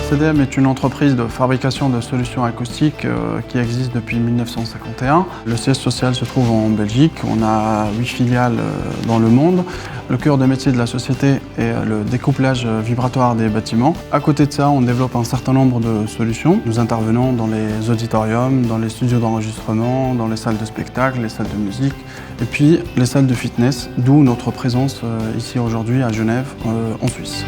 CDM est une entreprise de fabrication de solutions acoustiques qui existe depuis 1951. Le siège social se trouve en Belgique. On a 8 filiales dans le monde. Le cœur de métier de la société est le découplage vibratoire des bâtiments. À côté de ça, on développe un certain nombre de solutions. Nous intervenons dans les auditoriums, dans les studios d'enregistrement, dans les salles de spectacle, les salles de musique et puis les salles de fitness, d'où notre présence ici aujourd'hui à Genève, en Suisse.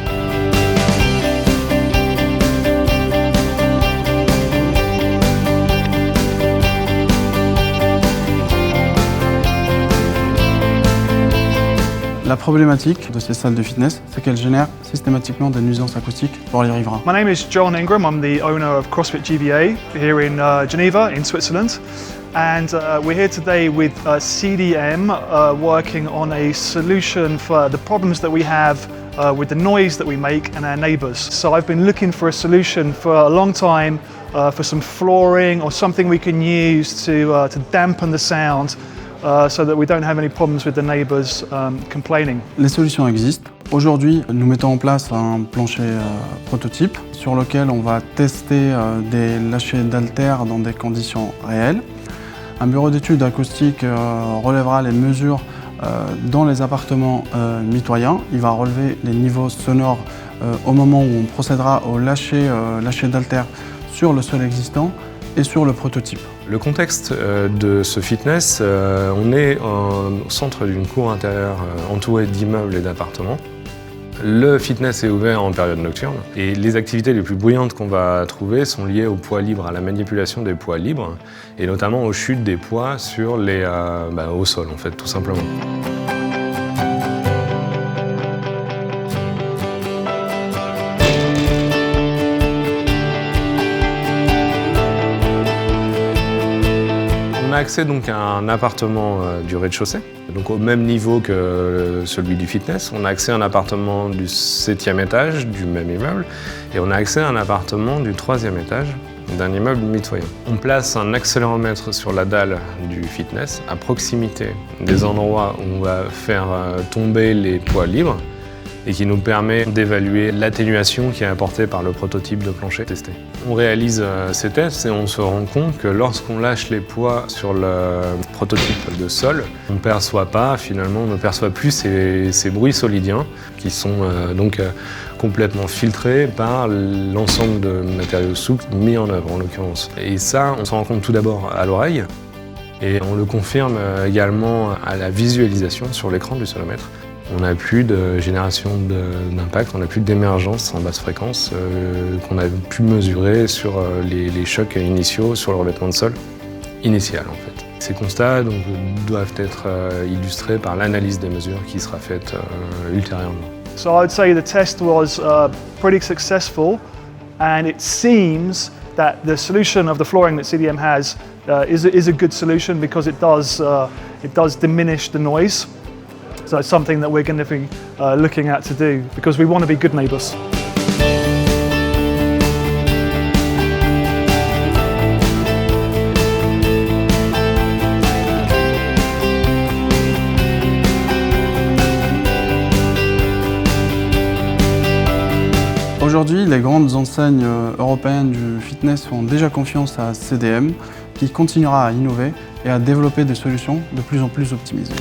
La problématique de ces salles de fitness, c'est qu'elles génèrent systématiquement des nuisances acoustiques pour les riverains. My name is John Ingram. I'm the owner of CrossFit GBA here in Geneva, in Switzerland. And we're here today with CDM working on a solution for the problems that we have with the noise that we make and our neighbours. So I've been looking for a solution for a long time for some flooring or something we can use to dampen the sound. So that we don't have any problems with the neighbours complaining. Les solutions existent. Aujourd'hui, nous mettons en place un plancher prototype sur lequel on va tester des lâchers d'haltères dans des conditions réelles. Un bureau d'études acoustique relèvera les mesures dans les appartements mitoyens. Il va relever les niveaux sonores au moment où on procédera au lâcher d'haltères sur le sol existant et sur le prototype. Le contexte de ce fitness, on est au centre d'une cour intérieure entourée d'immeubles et d'appartements. Le fitness est ouvert en période nocturne et les activités les plus bruyantes qu'on va trouver sont liées au poids libre, à la manipulation des poids libres et notamment aux chutes des poids sur au sol en fait, tout simplement. On a accès donc à un appartement du rez-de-chaussée, donc au même niveau que celui du fitness. On a accès à un appartement du 7e étage du même immeuble et on a accès à un appartement du 3e étage d'un immeuble mitoyen. On place un accéléromètre sur la dalle du fitness à proximité des endroits où on va faire tomber les poids libres et qui nous permet d'évaluer l'atténuation qui est apportée par le prototype de plancher testé. On réalise ces tests et on se rend compte que lorsqu'on lâche les poids sur le prototype de sol, on ne perçoit plus ces bruits solidiens qui sont complètement filtrés par l'ensemble de matériaux souples mis en œuvre en l'occurrence. Et ça, on s'en rend compte tout d'abord à l'oreille et on le confirme également à la visualisation sur l'écran du solomètre. On n'a plus de génération d'impact, on n'a plus d'émergence en basse fréquence qu'on a pu mesurer sur les chocs initiaux sur le revêtement de sol initial en fait. Ces constats doivent être illustrés par l'analyse des mesures qui sera faite ultérieurement. So I would say the test was pretty successful and it seems that the solution of the flooring that CDM has is a good solution because it does diminish the noise. So it's something that we're going to be looking at to do because we want to be good neighbours. Aujourd'hui, les grandes enseignes européennes du fitness font déjà confiance à CDM qui continuera à innover et à développer des solutions de plus en plus optimisées.